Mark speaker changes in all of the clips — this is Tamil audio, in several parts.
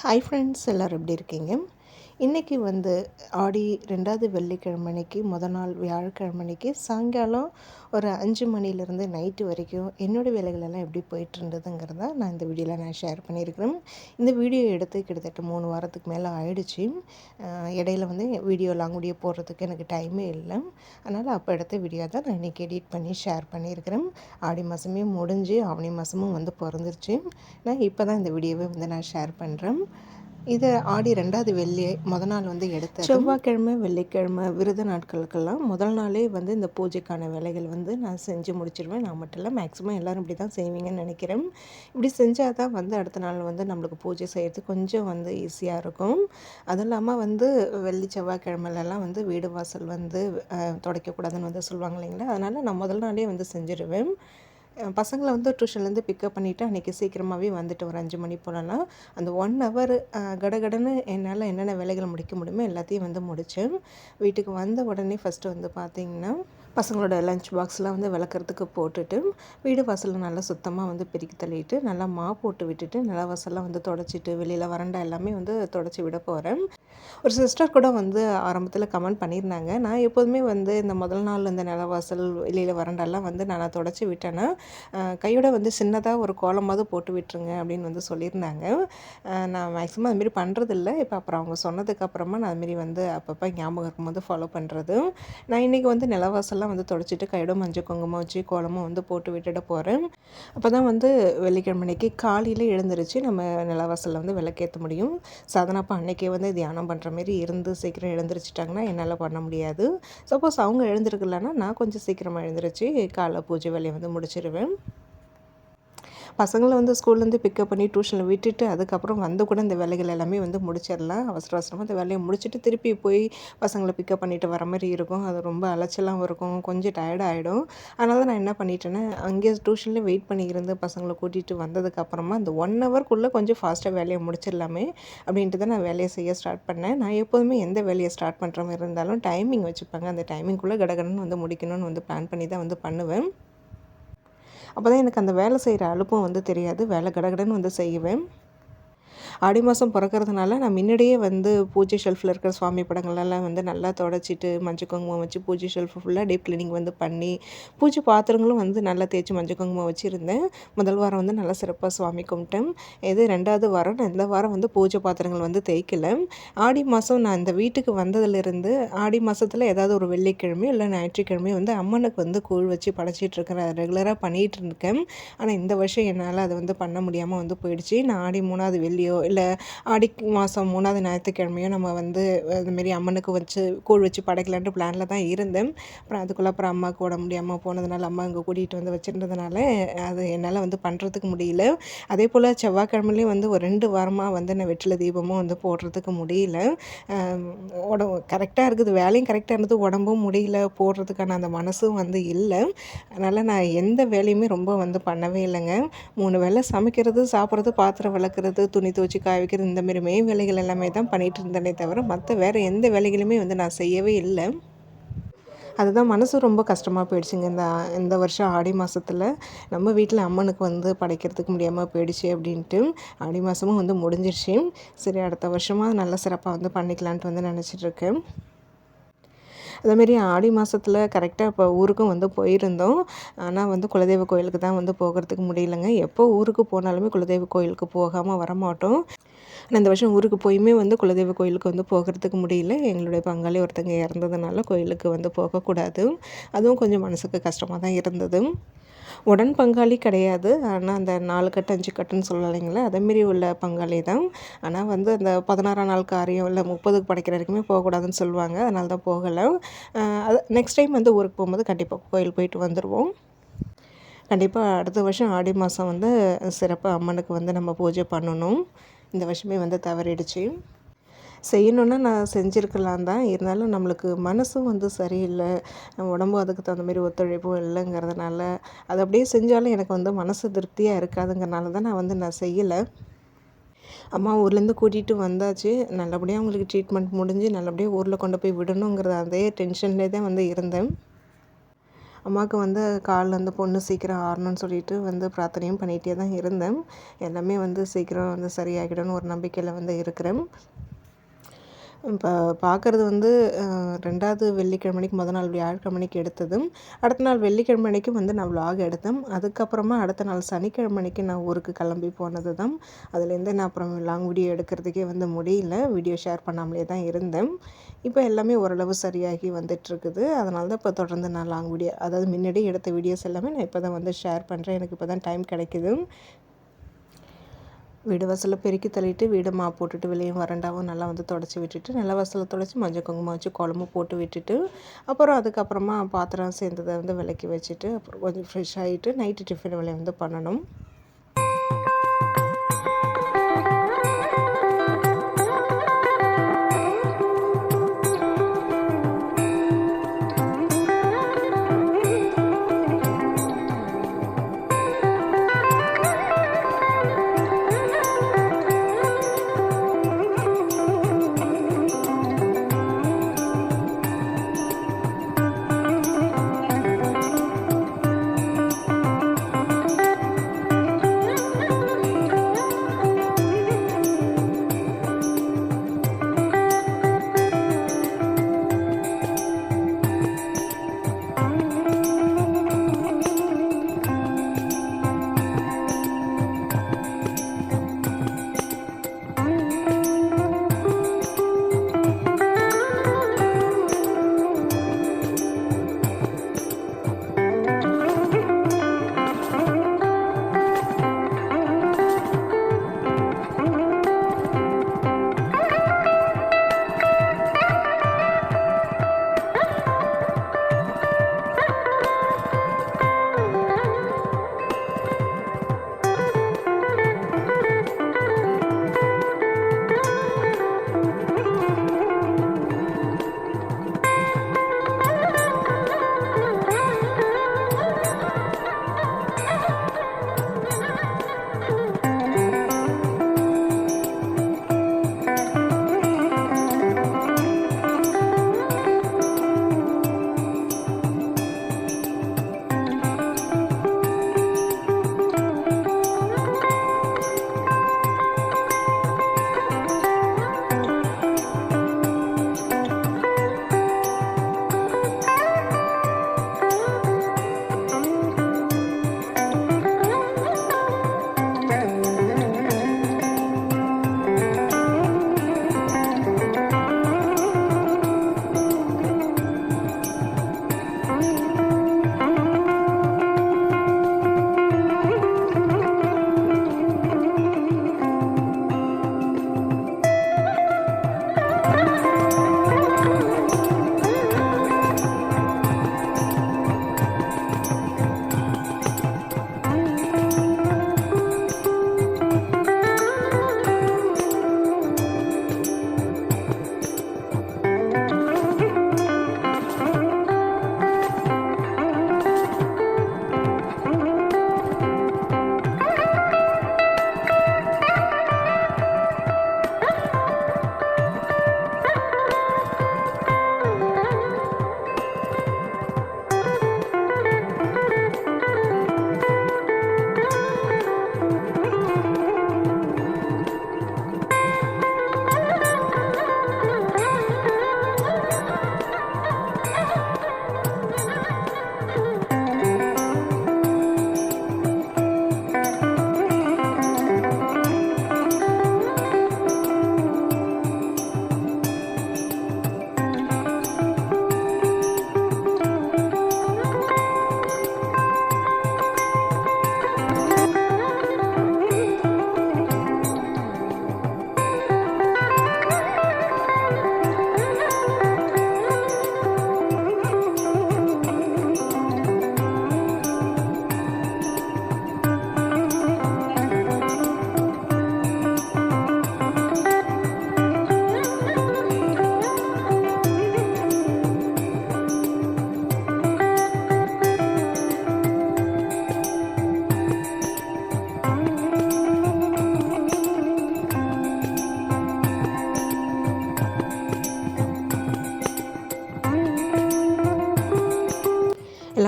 Speaker 1: ஹாய் ஃப்ரெண்ட்ஸ், எல்லோரும் எப்படி இருக்கீங்க? இன்றைக்கி வந்து ஆடி 2வது வெள்ளிக்கிழமைக்கு நாள் வியாழக்கிழமைக்கு சாயங்காலம் ஒரு 5 மணிலேருந்து நைட்டு வரைக்கும் என்னோடய வேலைகளெல்லாம் எப்படி போயிட்டுருந்ததுங்கிறத நான் இந்த வீடியோவில் ஷேர் பண்ணியிருக்கிறேன். இந்த வீடியோ எடுத்து கிட்டத்தட்ட 3 வாரத்துக்கு மேலே ஆயிடுச்சு. இடையில வந்து வீடியோ லாங் வீடியோ போடுறதுக்கு எனக்கு டைமே இல்லை. அதனால் அப்போ எடுத்த வீடியோ தான் நான் இன்றைக்கி எடிட் பண்ணி ஷேர் பண்ணியிருக்கிறேன். ஆடி மாதமே முடிஞ்சு ஆவணி மாதமும் வந்து பிறந்துருச்சு. நான் இப்போ தான் இந்த வீடியோவை வந்து நான் ஷேர் பண்ணுறேன். இதை ஆடி 2வது நாள் வந்து எடுத்தேன். செவ்வாய்க்கிழமை வெள்ளிக்கிழமை விரத நாட்களுக்கெல்லாம் முதல் நாளே வந்து இந்த பூஜைக்கான வேலைகள் வந்து நான் செஞ்சு முடிச்சிடுவேன். நான் மட்டும் இல்லை, மேக்ஸிமம் எல்லோரும் இப்படி தான் செய்வீங்கன்னு நினைக்கிறேன். இப்படி செஞ்சால் தான் வந்து அடுத்த நாள் வந்து நம்மளுக்கு பூஜை செய்கிறது கொஞ்சம் வந்து ஈஸியாக இருக்கும். அதுவும் இல்லாமல் வந்து வெள்ளி செவ்வாய்க்கிழமைலலாம் வந்து வீடு வாசல் வந்து துடைக்கக்கூடாதுன்னு வந்து சொல்லுவாங்க இல்லைங்களா? அதனால் நான் முதல் நாளே வந்து செஞ்சுருவேன். பசங்களை வந்து டியூஷன்லேருந்து பிக்கப் பண்ணிவிட்டு அன்றைக்கி சீக்கிரமாகவே வந்துட்டு ஒரு 5 மணி போலலாம் அந்த 1 ஹவர் கடகடன்னு என்னால் என்னென்ன வேலைகளை முடிக்க முடியுமோ எல்லாத்தையும் வந்து முடித்தேன். வீட்டுக்கு வந்த உடனே ஃபஸ்ட்டு வந்து பார்த்திங்கன்னா பசங்களோட லஞ்ச் பாக்ஸ்லாம் வந்து விளக்குறதுக்கு போட்டுட்டு வீடு வாசலில் நல்லா சுத்தமாக வந்து பெருக்கி தள்ளிட்டு நல்லா போட்டு விட்டுட்டு நில வாசல்லாம் வந்து தொடச்சிட்டு வெளியில் வறண்டா எல்லாமே வந்து தொடச்சி விட போகிறேன். ஒரு சிஸ்டர் கூட வந்து ஆரம்பத்தில் கமெண்ட் பண்ணியிருந்தாங்க, நான் எப்போதுமே வந்து இந்த முதல் நாள் இந்த நிலவாசல் வெளியில் வறண்டாலாம் வந்து நான் தொடச்சி விட்டேன்னா கையோட வந்து சின்னதாக ஒரு கோலமாவது போட்டு விட்டுருங்க அப்படின்னு வந்து சொல்லியிருந்தாங்க. நான் மேக்ஸிமம் அதுமாரி பண்ணுறதில்ல. இப்போ அப்புறம் அவங்க சொன்னதுக்கப்புறமா நான் அதுமாரி வந்து அப்பப்போ ஞாபகம் இருக்கும்போது ஃபாலோ பண்ணுறது. நான் இன்றைக்கி வந்து நிலவாசல்லாம் வந்து தொடச்சிட்டு கையோட மஞ்சள் குங்குமம் வச்சு கோலமும் வந்து போட்டு விட்டுட போகிறேன். அப்போ தான் வந்து வெள்ளிக்கிழமைக்கு காலையில் எழுந்திரிச்சு நம்ம நிலவாசலில் வந்து விளக்கேற்ற முடியும். சாதனப்போ அன்றைக்கே வந்து தியானம் பண்ணுற மாரி இருந்து சீக்கிரம் எழுந்திரிச்சிட்டாங்கன்னா என்னால் பண்ண முடியாது. சப்போஸ் அவங்க எழுந்திருக்கலன்னா நான் கொஞ்சம் சீக்கிரமாக எழுந்திரிச்சு காலைல பூஜை வேலையை வந்து முடிச்சிடுவேன். பசங்களை வந்து ஸ்கூல்லேருந்து பிக்கப் பண்ணி டியூஷனில் விட்டுட்டு அதுக்கப்புறம் வந்து கூட இந்த வேலைகள் எல்லாமே வந்து முடிச்சிடலாம். அவசர அவசரமாக இந்த வேலையை முடிச்சுட்டு திருப்பி போய் பசங்களை பிக்கப் பண்ணிவிட்டு வர மாதிரி இருக்கும். அது ரொம்ப அலைச்சலாகவும் இருக்கும், கொஞ்சம் டயர்ட் ஆகிடும். அதனால தான் நான் என்ன பண்ணிட்டேன்னா அங்கேயே டியூஷன்லேயே வெயிட் பண்ணியிருந்து பசங்களை கூட்டிகிட்டு வந்ததுக்கப்புறமா இந்த 1 ஹவர்க்குள்ளே கொஞ்சம் ஃபாஸ்ட்டாக வேலையை முடிச்சிடலாமே அப்படின்ட்டு தான் நான் வேலையை செய்ய ஸ்டார்ட் பண்ணேன். நான் எப்போதுமே எந்த வேலையை ஸ்டார்ட் பண்ணுற மாதிரி இருந்தாலும் டைமிங் வச்சுப்பாங்க. அந்த டைமிங்குள்ளே கடகடன்னு வந்து முடிக்கணும்னு வந்து பிளான் பண்ணி தான் வந்து பண்ணுவேன். அப்போ தான் எனக்கு அந்த வேலை செய்கிற அலுப்பும் வந்து தெரியாது. வேலை கடகடன்னு வந்து செய்வேன். ஆடி மாதம் பிறக்கறதுனால நான் முன்னாடியே வந்து பூஜை ஷெல்ஃபில் இருக்கிற சுவாமி படங்களெல்லாம் வந்து நல்லா தொடச்சிட்டு மஞ்சள் குங்குமம் வச்சு பூஜை ஷெல்ஃபு ஃபுல்லாக டீப் கிளீனிங் வந்து பண்ணி பூஜை பாத்திரங்களும் வந்து நல்லா தேய்ச்சி மஞ்சள் குங்குமம் வச்சுருந்தேன். முதல் வாரம் வந்து நல்லா சிறப்பாக சுவாமி கும்பிட்டேன். இது 2வது வாரம். நான் இந்த வாரம் வந்து பூஜை பாத்திரங்கள் வந்து தேய்க்கலை. ஆடி மாதம் நான் இந்த வீட்டுக்கு வந்ததுலேருந்து ஆடி மாதத்தில் ஏதாவது ஒரு வெள்ளிக்கிழமையோ இல்லை ஞாயிற்றுக்கிழமையோ வந்து அம்மனுக்கு வந்து கூழ் வச்சு படைச்சிட்ருக்கிறேன். ரெகுலராக பண்ணிகிட்டு இருக்கேன். ஆனால் இந்த வருஷம் என்னால் அதை வந்து பண்ண முடியாமல் வந்து போயிடுச்சு. நான் ஆடி 3வது வெள்ளியோ இல்லை ஆடி மாதம் 3வது ஞாயிற்றுக்கிழமையோ நம்ம வந்து இதுமாரி அம்மனுக்கு வச்சு கூழ் வச்சு படைக்கலான்ட்டு பிளானில் தான் இருந்தேன். அப்புறம் அம்மாவுக்கு உடம்பு முடியாமல் போனதுனால அம்மா அங்கே கூட்டிகிட்டு வந்து வச்சுருந்ததுனால அது என்னால் வந்து பண்ணுறதுக்கு முடியல. அதே போல் செவ்வாய்க்கிழமையிலையும் வந்து ஒரு 2 வாரமாக வந்து நான் வெற்றிலை தீபமும் வந்து போடுறதுக்கு முடியல. உடம்பு கரெக்டாக இருக்குது, வேலையும் கரெக்டாக இருந்தது, உடம்பும் முடியல, போடுறதுக்கான அந்த மனசும் வந்து இல்லை. அதனால் நான் எந்த வேலையுமே ரொம்ப வந்து பண்ணவே இல்லைங்க. 3 வேளை சமைக்கிறது, சாப்பிட்றது, பாத்திரம் விளக்குறது, துணி துவச்சி காய வைக்கிறது, இந்தமாரி வேலைகள் எல்லாமே தான் பண்ணிகிட்டு இருந்தேனே தவிர மற்ற வேறு எந்த வேலைகளுமே வந்து நான் செய்யவே இல்லை. அதுதான் மனசு ரொம்ப கஷ்டமாக போயிடுச்சுங்க. இந்த வருஷம் ஆடி மாதத்தில் நம்ம வீட்டில் அம்மனுக்கு வந்து படைக்கிறதுக்கு முடியாமல் போயிடுச்சு அப்படின்ட்டு. ஆடி மாதமும் வந்து முடிஞ்சிருச்சு. சரி, அடுத்த வருஷமாக நல்ல சிறப்பாக வந்து பண்ணிக்கலான்ட்டு வந்து நினச்சிட்ருக்கேன். அதேமாரி ஆடி மாதத்தில் கரெக்டாக இப்போ ஊருக்கும் வந்து போயிருந்தோம். ஆனால் வந்து குலதெய்வ கோயிலுக்கு தான் வந்து போகிறதுக்கு முடியலைங்க. எப்போ ஊருக்கு போனாலுமே குலதெய்வ கோயிலுக்கு போகாமல் வரமாட்டோம். ஆனால் இந்த வருஷம் ஊருக்கு போயுமே வந்து குலதெய்வ கோயிலுக்கு வந்து போகிறதுக்கு முடியல. எங்களுடைய பங்காளி ஒருத்தங்க இறந்ததுனால கோயிலுக்கு வந்து போகக்கூடாது. அதுவும் கொஞ்சம் மனசுக்கு கஷ்டமாக தான் இருந்தது. உடன் பங்காளி கிடையாது. ஆனால் அந்த 4 கட்டு 5 கட்டுன்னு சொல்லலைங்களா, அதேமாரி உள்ள பங்காளி தான். ஆனால் வந்து அந்த 16ஆம் நாள் காரியம் இல்லை 30க்கு படைக்கிற வரைக்குமே போகக்கூடாதுன்னு சொல்லுவாங்க. அதனால தான் போகலை. அது நெக்ஸ்ட் டைம் வந்து ஊருக்கு போகும்போது கண்டிப்பாக கோயில் போயிட்டு வந்துடுவோம். கண்டிப்பாக அடுத்த வருஷம் ஆடி மாதம் வந்து சிறப்பாக அம்மனுக்கு வந்து நம்ம பூஜை பண்ணணும். இந்த வருஷமே வந்து தவறிடுச்சு. செய்யணுன்னா நான் செஞ்சுருக்கலாம் தான். இருந்தாலும் நம்மளுக்கு மனசும் வந்து சரியில்லை, உடம்பும் அதுக்கு தகுந்த மாரி ஒத்துழைப்பும் இல்லைங்கிறதுனால அது அப்படியே செஞ்சாலும் எனக்கு வந்து மனசு திருப்தியாக இருக்காதுங்கிறனால தான் நான் செய்யலை. அம்மா ஊர்லேருந்து கூட்டிகிட்டு வந்தாச்சு. நல்லபடியாக அவங்களுக்கு ட்ரீட்மெண்ட் முடிஞ்சு நல்லபடியாக ஊரில் கொண்டு போய் விடணுங்கிற அதே டென்ஷன்லேயே தான் வந்து இருந்தேன். அம்மாவுக்கு வந்து காலில் வந்து பொண்ணு சீக்கிரம் ஆறணும்னு சொல்லிட்டு வந்து பிரார்த்தனையும் பண்ணிகிட்டே தான் இருந்தேன். எல்லாமே வந்து சீக்கிரம் வந்து சரியாகிடும்னு ஒரு நம்பிக்கையில் வந்து இருக்கிறேன். இப்போ பார்க்குறது வந்து 2வது வெள்ளிக்கிழமைக்கு நாள் வியாழக்கிழமைக்கு எடுத்ததும், அடுத்த நாள் வெள்ளிக்கிழமைக்கு வந்து நான் விலாக் எடுத்தேன். அதுக்கப்புறமா அடுத்த நாள் சனிக்கிழமைக்கு நான் ஊருக்கு கிளம்பி போனது தான். அதுலேருந்து நான் அப்புறம் லாங் வீடியோ எடுக்கிறதுக்கே வந்து முடியல. வீடியோ ஷேர் பண்ணாமலே தான் இருந்தேன். இப்போ எல்லாமே ஓரளவு சரியாகி வந்துட்டுருக்குது. அதனால தான் இப்போ தொடர்ந்து நான் லாங் வீடியோ, அதாவது முன்னாடி எடுத்த வீடியோஸ் எல்லாமே நான் இப்போ தான் வந்து ஷேர் பண்ணுறேன். எனக்கு இப்போ தான் டைம் கிடைக்குது. வீடு வாசலில் பெருக்கி தள்ளிட்டு வீடை மாப் போட்டுட்டு வெளியும் வறண்டாவும் நல்லா வந்து தொடச்சி விட்டுட்டு, நல்லா வாசலை தொடச்சி மஞ்சள் குங்குமம் வச்சு குழம்பு போட்டு விட்டுட்டு, அப்புறம் அதுக்கப்புறமா பாத்திரம் சேர்ந்ததை வந்து விளக்கி வச்சுட்டு, அப்புறம் கொஞ்சம் ஃப்ரெஷ் ஆகிட்டு நைட்டு டிஃபன் வேலையை வந்து பண்ணணும்.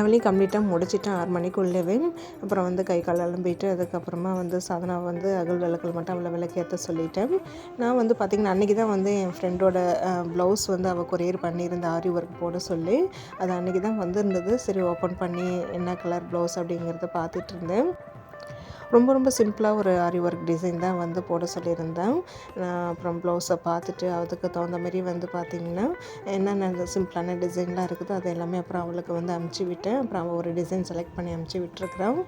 Speaker 1: வேலையும் கம்ப்ளீட்டாக முடிச்சிட்டேன் 6 மணிக்குள்ளவே. அப்புறம் வந்து கை கால் அலம்பிட்டு அதுக்கப்புறமா வந்து சாதனா வந்து அகல் விளக்கல் மட்டும் அவளை விளக்கேற்ற சொல்லிட்டேன். நான் வந்து பார்த்திங்கன்னா அன்றைக்கி தான் வந்து என் ஃப்ரெண்டோட ப்ளவுஸ் வந்து அவள் கொரியர் பண்ணியிருந்த ஆரி ஒர்க் போட சொல்லி அது அன்றைக்கி தான் வந்திருந்தது. சரி ஓப்பன் பண்ணி என்ன கலர் ப்ளவுஸ் அப்படிங்கிறத பார்த்துட்டு இருந்தேன். ரொம்ப ரொம்ப சிம்பிளாக ஒரு ஆரி ஒர்க் டிசைன் தான் வந்து போட சொல்லியிருந்தேன். அப்புறம் ப்ளவுஸை பார்த்துட்டு அதுக்கு தகுந்த மாதிரி வந்து பார்த்திங்கன்னா என்னென்ன சிம்பிளான டிசைன்லாம் இருக்குதோ அது எல்லாமே அப்புறம் அவளுக்கு வந்து அமுச்சு விட்டேன். அப்புறம் அவள் ஒரு டிசைன் செலக்ட் பண்ணி அமுச்சு விட்டுருக்குறான்.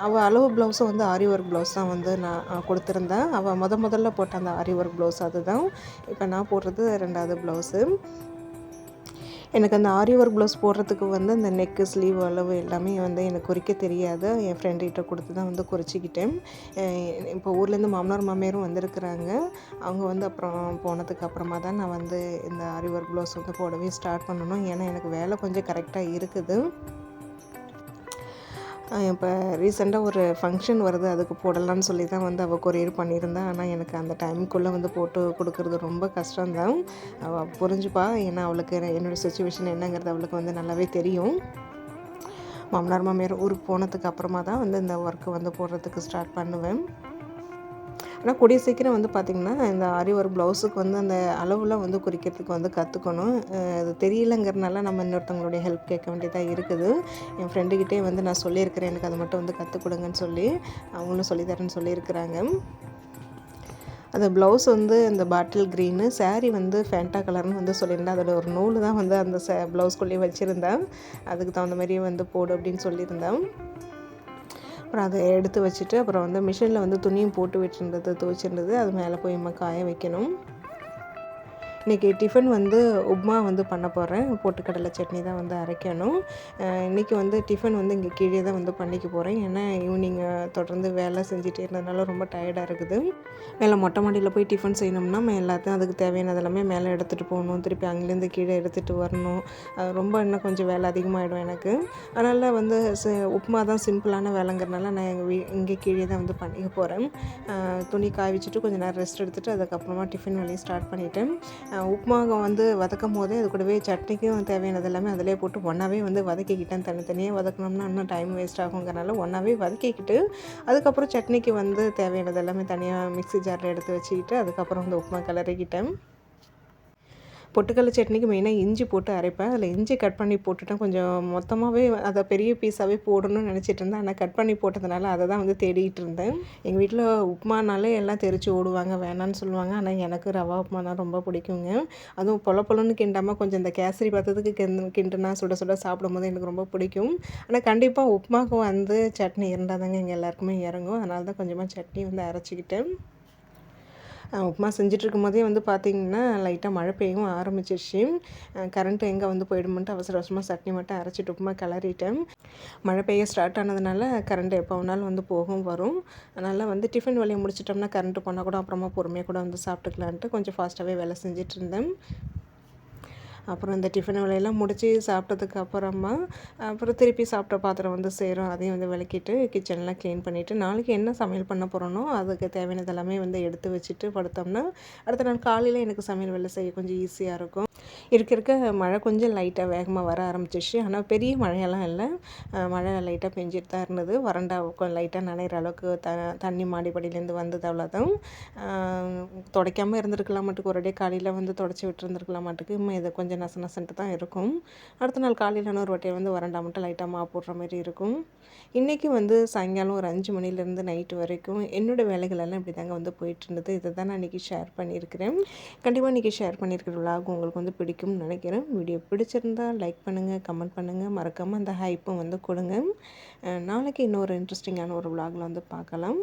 Speaker 1: அவள் அளவு ப்ளவுஸும் வந்து ஆரி ஒர்க் ப்ளவுஸ் தான் வந்து நான் கொடுத்துருந்தேன். அவள் முதல்ல போட்ட அந்த ஆரி ஒர்க் ப்ளவுஸ் அதுதான் இப்போ நான் போடுறது 2வது ப்ளவுஸு. எனக்கு அந்த ஆரி ஒர்க் ப்ளவுஸ் போடுறதுக்கு வந்து அந்த நெக்கு ஸ்லீவ் அளவு எல்லாமே வந்து எனக்கு குறிக்க தெரியாது. என் ஃப்ரெண்டுகிட்ட கொடுத்து தான் வந்து குறிச்சிக்கிட்டேன். இப்போ ஊர்லேருந்து மாமனார் மாமியாரும் வந்திருக்கிறாங்க. அவங்க வந்து அப்புறம் போனதுக்கு அப்புறமா தான் நான் வந்து இந்த ஆரி ஒர்க் ப்ளவுஸ் வந்து போடவே ஸ்டார்ட் பண்ணணும். ஏன்னா எனக்கு வேலை கொஞ்சம் கரெக்டாக இருக்குது. இப்போ ரீசெண்டாக ஒரு ஃபங்க்ஷன் வருது, அதுக்கு போடலான்னு சொல்லி தான் வந்து அவள் கொரியர் பண்ணியிருந்தேன். ஆனால் எனக்கு அந்த டைமுக்குள்ளே வந்து போட்டு கொடுக்குறது ரொம்ப கஷ்டம்தான். அவள் புரிஞ்சுப்பா. ஏன்னா அவளுக்கு என்னோடய சிச்சுவேஷன் என்னங்கிறது அவளுக்கு வந்து நல்லாவே தெரியும். மாமனார் மாமியார் ஊருக்கு போனதுக்கு அப்புறமா தான் வந்து இந்த ஒர்க்கு வந்து போடுறதுக்கு ஸ்டார்ட் பண்ணுவேன். ஆனால் கூடிய சீக்கிரம் வந்து பார்த்திங்கன்னா இந்த ஆரி ஒர்க் ப்ளவுஸுக்கு வந்து அந்த அளவுலாம் வந்து குறிக்கிறதுக்கு வந்து கற்றுக்கணும். அது தெரியலங்கிறனால நம்ம இன்னொருத்தவங்களுடைய ஹெல்ப் கேட்க வேண்டியதாக இருக்குது. என் ஃப்ரெண்டுக்கிட்டே வந்து நான் சொல்லியிருக்கிறேன், எனக்கு அதை மட்டும் வந்து கற்றுக் கொடுங்கன்னு சொல்லி. அவங்களும் சொல்லித்தரேன்னு சொல்லியிருக்கிறாங்க. அந்த ப்ளவுஸ் வந்து இந்த பாட்டில் க்ரீனு, சாரீ வந்து ஃபேண்டா கலர்னு வந்து சொல்லியிருந்தேன். அதோட ஒரு நூல் தான் வந்து அந்த ப்ளவுஸ்குள்ளேயே வச்சுருந்தேன். அதுக்கு தகுந்த மாதிரியே வந்து போடு அப்படின்னு சொல்லியிருந்தேன். அப்புறம் அதை எடுத்து வச்சுட்டு அப்புறம் வந்து மிஷினில் வந்து துணியும் போட்டு விட்டுருந்தது, துவைச்சிருந்தது. அது மேலே போய் காய வைக்கணும். இன்றைக்கி டிஃபன் வந்து உப்மா வந்து பண்ண போகிறேன். பொட்டுக்கடலை சட்னி தான் வந்து அரைக்கணும். இன்றைக்கி வந்து டிஃபன் வந்து இங்கே கீழே தான் வந்து பண்ணிக்க போகிறேன். ஏன்னா ஈவினிங் தொடர்ந்து வேலை செஞ்சுட்டே இருந்ததுனால ரொம்ப டயர்டாக இருக்குது. மேலே மொட்டை மாடியில் போய் டிஃபன் செய்யணும்னா எல்லாத்தையும் அதுக்கு தேவையானது எல்லாமே மேலே எடுத்துகிட்டு போகணும். திருப்பி அங்கேருந்து கீழே எடுத்துகிட்டு வரணும். ரொம்ப இன்னும் கொஞ்சம் வேலை அதிகமாகிடும் எனக்கு. அதனால் வந்து உப்புமா தான் சிம்பிளான வேலைங்கிறனால நான் இங்கே கீழே தான் வந்து பண்ணிக்க போகிறேன். துணி காய வச்சுட்டு கொஞ்சம் நேரம் ரெஸ்ட் எடுத்துகிட்டு அதுக்கப்புறமா டிஃபன் வேலையை ஸ்டார்ட் பண்ணிவிட்டேன். உப்புமாக வந்து வதக்கும் போதே அது கூடவே சட்னிக்கும் தேவையானது எல்லாமே அதிலே போட்டு ஒன்றாவே வந்து வதக்கிக்கிட்டேன். தனித்தனியாக வதக்கணும்னா இன்னும் டைம் வேஸ்ட் ஆகுங்கிறனால ஒன்றாவே வதக்கிக்கிட்டு அதுக்கப்புறம் சட்னிக்கு வந்து தேவையானது எல்லாமே தனியாக மிக்ஸி ஜாரில் எடுத்து வச்சுக்கிட்டு அதுக்கப்புறம் வந்து உப்புமா கிளறிக்கிட்டேன். பொட்டுக்கடலை சட்னிக்கு மெயினாக இஞ்சி போட்டு அரைப்பேன். அதில் இஞ்சி கட் பண்ணி போட்டுட்டேன். கொஞ்சம் மொத்தமாகவே அதை பெரிய பீஸாகவே போடணும்னு நினச்சிட்டு இருந்தேன். ஆனால் கட் பண்ணி போட்டதுனால அதை தான் வந்து தேடிகிட்டு இருந்தேன். எங்கள் வீட்டில் உப்புமானாலே எல்லாம் தெரிச்சு ஓடுவாங்க, வேணான்னு சொல்லுவாங்க. ஆனால் எனக்கு ரவா உப்புமானா ரொம்ப பிடிக்குங்க. அதுவும் பொலன்னு கிண்டாமல் கொஞ்சம் இந்த கேசரி பத்தத்துக்கு கிண்டுனா சுட சுட சாப்பிடும்போது எனக்கு ரொம்ப பிடிக்கும். ஆனால் கண்டிப்பாக உப்புமாவுக்கு வந்து சட்னி இருந்தால் தாங்க எங்கள் எல்லாருக்குமே இறங்கும். அதனால தான் கொஞ்சமாக சட்னி வந்து அரைச்சிக்கிட்டேன். உப்புமா செஞ்சிட்ருக்கும் போதே வந்து பார்த்திங்கன்னா லைட்டாக மழை பெய்யவும் ஆரம்பிச்சிருச்சு. கரண்ட்டு எங்கே வந்து போயிடுமென்ட்டு அவசர அவசரமாக சட்னி மட்டும் அரைச்சிட்டு உப்புமா கிளறிட்டேன். மழை பெய்ய ஸ்டார்ட் ஆனதுனால கரண்ட் எப்போ வேணாலும் வந்து போகும் வரும். அதனால் வந்து டிஃபன் வேலையை முடிச்சிட்டோம்னா கரண்ட்டு போனால் கூட அப்புறமா பொறுமையாக கூட வந்து சாப்பிட்டுக்கலான்ட்டு கொஞ்சம் ஃபாஸ்ட்டாகவே வேலை செஞ்சிட்ருந்தேன். அப்புறம் இந்த டிஃபன் வேலையெல்லாம் முடித்து சாப்பிட்டதுக்கு அப்புறமா அப்புறம் திருப்பி சாப்பிட்ட பாத்திரம் வந்து சேரும், அதையும் வந்து விளக்கிட்டு கிச்சன்லாம் க்ளீன் பண்ணிவிட்டு நாளைக்கு என்ன சமையல் பண்ண போகிறோனோ அதுக்கு தேவையானது எல்லாமே வந்து எடுத்து வச்சுட்டு படுத்தோம்னா அடுத்த நாள் காலையில் எனக்கு சமையல் வேலை செய்ய கொஞ்சம் ஈஸியாக இருக்கும். இருக்க மழை கொஞ்சம் லைட்டாக வேகமாக வர ஆரம்பிச்சிச்சு. ஆனால் பெரிய மழையெல்லாம் இல்லை. மழை லைட்டாக பெஞ்சிட்டு தான் இருந்தது. வறண்டா லைட்டாக நனைகிற அளவுக்கு தண்ணி மாடிப்படியிலேருந்து வந்தது, அவ்வளோதான். துடைக்காமல் இருந்திருக்கலாம் மாட்டுக்கு, ஒரே காலையில் வந்து துடைச்சி விட்டுருந்துருக்கலாம் மாட்டுக்கு. இதை கொஞ்சம் நசன்ட்டு தான் இருக்கும். அடுத்த நாள் காலையில் இன்னொரு வாட்டியை வந்து வறண்டா மட்டும் லைட்டாக போடுற மாதிரி இருக்கும். இன்றைக்கி வந்து சாயங்காலம் ஒரு 5 மணிலேருந்து நைட்டு வரைக்கும் என்னோடய வேலைகளெல்லாம் இப்படி தாங்க வந்து போயிட்டு இருந்தது. இதை தான் நான் இன்றைக்கி ஷேர் பண்ணியிருக்கிறேன். கண்டிப்பாக இன்றைக்கி ஷேர் பண்ணியிருக்கிற விலாக் உங்களுக்கு வந்து பிடிக்கும்னு நினைக்கிறேன். வீடியோ பிடிச்சிருந்தால் லைக் பண்ணுங்கள், கமெண்ட் பண்ணுங்கள், மறக்காமல் அந்த ஹைப்பும் வந்து கொடுங்க. நாளைக்கு இன்னொரு இன்ட்ரெஸ்டிங்கான ஒரு விலாகில் வந்து பார்க்கலாம்.